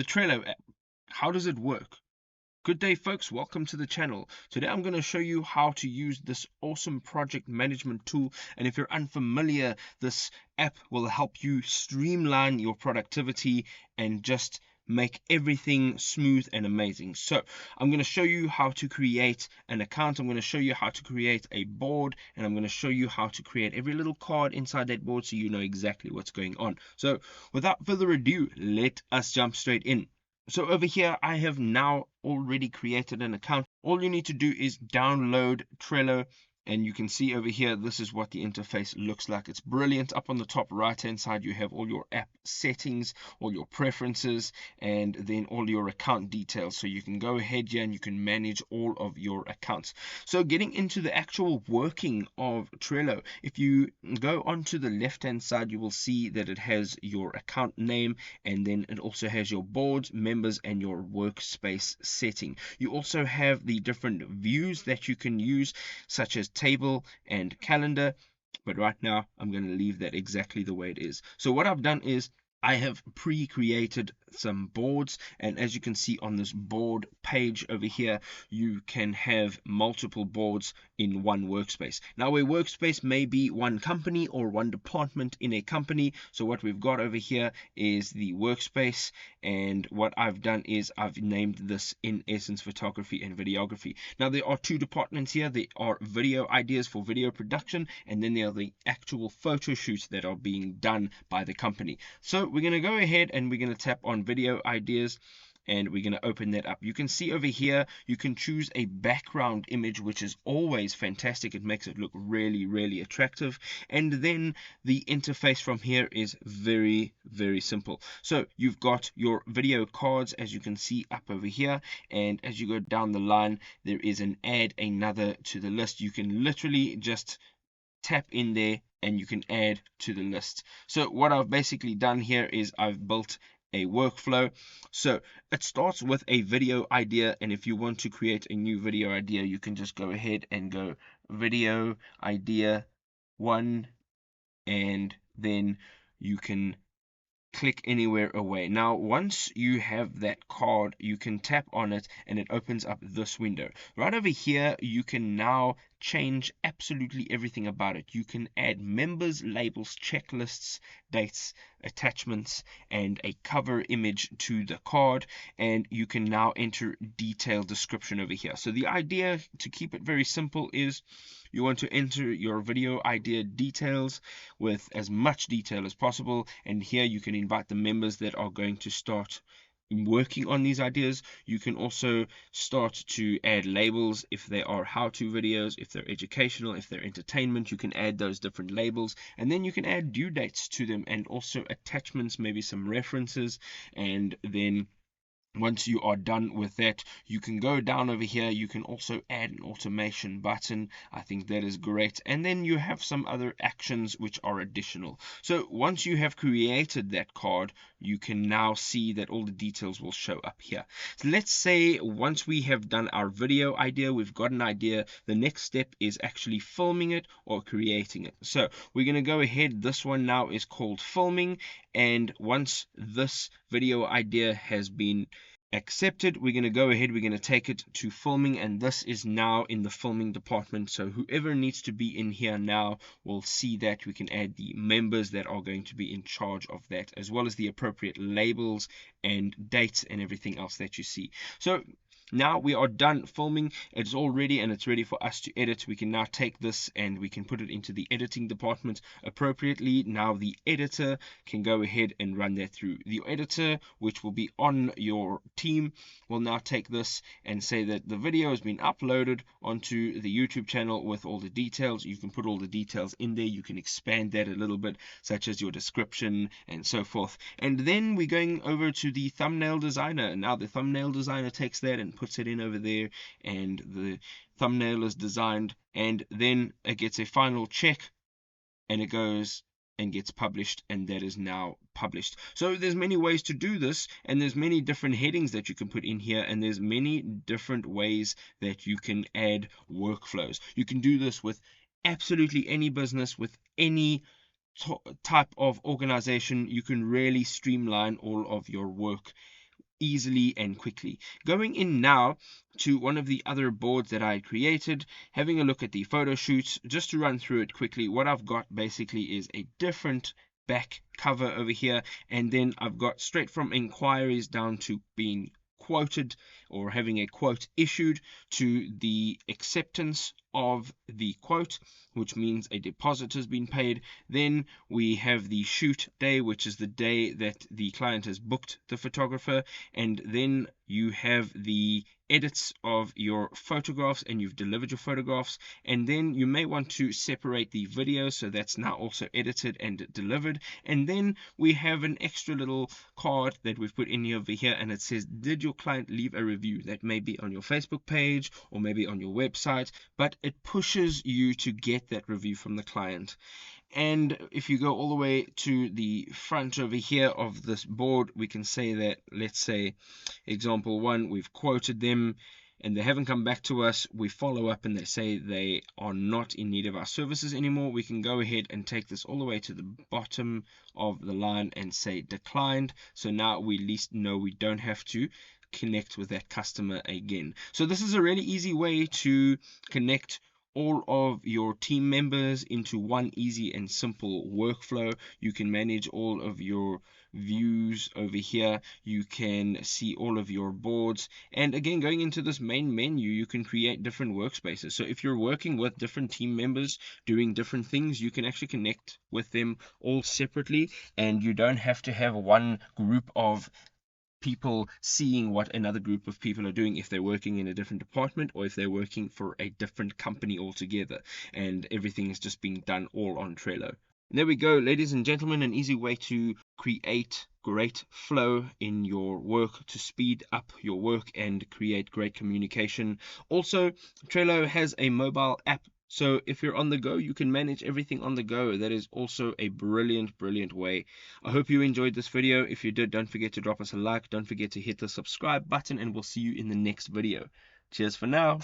the Trello app. How does it work? Good day, folks. Welcome to the channel. Today I'm going to show you how to use this awesome project management tool. And if you're unfamiliar, this app will help you streamline your productivity and just make everything smooth and amazing. So I'm going to show you how to create an account. I'm going to show you how to create a board, and I'm going to show you how to create every little card inside that board so you know exactly what's going on. So without further ado, let us jump straight in. So over here, I have now already created an account. All you need to do is download Trello, and you can see over here, this is what the interface looks like. It's brilliant. Up on the top right hand side, you have all your app settings, all your preferences, and then all your account details. So you can go ahead here and you can manage all of your accounts. So getting into the actual working of Trello, if you go onto the left hand side, you will see that it has your account name, and then it also has your boards, members, and your workspace setting. You also have the different views that you can use, such as table and calendar, but right now I'm going to leave that exactly the way it is. So what I've done is I have pre-created some boards, and as you can see on this board page over here, you can have multiple boards in one workspace. Now a workspace may be one company or one department in a company. So what we've got over here is the workspace, and what I've done is I've named this in essence photography and videography. Now there are two departments here. There are video ideas for video production, and then there are the actual photo shoots that are being done by the company. So we're going to go ahead and we're going to tap on video ideas, and we're going to open that up. You can see over here you can choose a background image, which is always fantastic. It makes it look really attractive. And then the interface from here is very simple. So you've got your video cards, as you can see up over here, and as you go down the line there is an add another to the list. You can literally just tap in there and you can add to the list. So what I've basically done here is I've built a workflow. So it starts with a video idea, and if you want to create a new video idea, you can just go ahead and go video idea 1, and then you can click anywhere away. Now once you have that card, you can tap on it and it opens up this window. Right over here you can now change absolutely everything about it. You can add members, labels, checklists, dates, attachments, and a cover image to the card, and you can now enter detailed description over here. So the idea, to keep it very simple, is you want to enter your video idea details with as much detail as possible, and here you can invite the members that are going to start working on these ideas. You can also start to add labels if they are how-to videos, if they're educational, if they're entertainment. You can add those different labels, and then you can add due dates to them, and also attachments, maybe some references. And then once you are done with that, you can go down over here. You can also add an automation button. I think that is great. And then you have some other actions which are additional. So once you have created that card, you can now see that all the details will show up here. So let's say once we have done our video idea, we've got an idea, the next step is actually filming it or creating it. So we're going to go ahead. This one now is called filming, and once this video idea has been accepted, we're going to go ahead, we're going to take it to filming, and this is now in the filming department. So whoever needs to be in here now will see that. We can add the members that are going to be in charge of that, as well as the appropriate labels and dates and everything else that you see. So now we are done filming. It's all ready and it's ready for us to edit. We can now take this and we can put it into the editing department appropriately. Now the editor can go ahead and run that through. The editor, which will be on your team, will now take this and say that the video has been uploaded onto the YouTube channel with all the details. You can put all the details in there. You can expand that a little bit, such as your description and so forth. And then we're going over to the thumbnail designer. Now the thumbnail designer takes that and puts it in over there, and the thumbnail is designed, and then it gets a final check and it goes and gets published, and that is now published. So there's many ways to do this, and there's many different headings that you can put in here, and there's many different ways that you can add workflows. You can do this with absolutely any business, with any type of organization. You can really streamline all of your work easily and quickly. Going in now to one of the other boards that I had created, having a look at the photo shoots, just to run through it quickly. What I've got basically is a different back cover over here, and then I've got straight from inquiries down to being quoted or having a quote issued to the acceptance of the quote, which means a deposit has been paid. Then we have the shoot day, which is the day that the client has booked the photographer, and then you have the edits of your photographs, and you've delivered your photographs. And then you may want to separate the video, so that's now also edited and delivered. And then we have an extra little card that we've put in over here, and it says, did your client leave a review? That may be on your Facebook page or maybe on your website, but it pushes you to get that review from the client. And if you go all the way to the front over here of this board, we can say that, let's say example 1, we've quoted them and they haven't come back to us. We follow up and they say they are not in need of our services anymore. We can go ahead and take this all the way to the bottom of the line and say declined. So now we at least know we don't have to connect with that customer again. So this is a really easy way to connect all of your team members into one easy and simple workflow. You can manage all of your views over here. You can see all of your boards, and again, going into this main menu, you can create different workspaces. So if you're working with different team members doing different things, you can actually connect with them all separately, and you don't have to have one group of people seeing what another group of people are doing if they're working in a different department or if they're working for a different company altogether, and everything is just being done all on Trello. And there we go, ladies and gentlemen, an easy way to create great flow in your work, to speed up your work and create great communication. Also, Trello has a mobile app, so if you're on the go, you can manage everything on the go. That is also a brilliant way. I hope you enjoyed this video. If you did, don't forget to drop us a like. Don't forget to hit the subscribe button, and we'll see you in the next video. Cheers for now.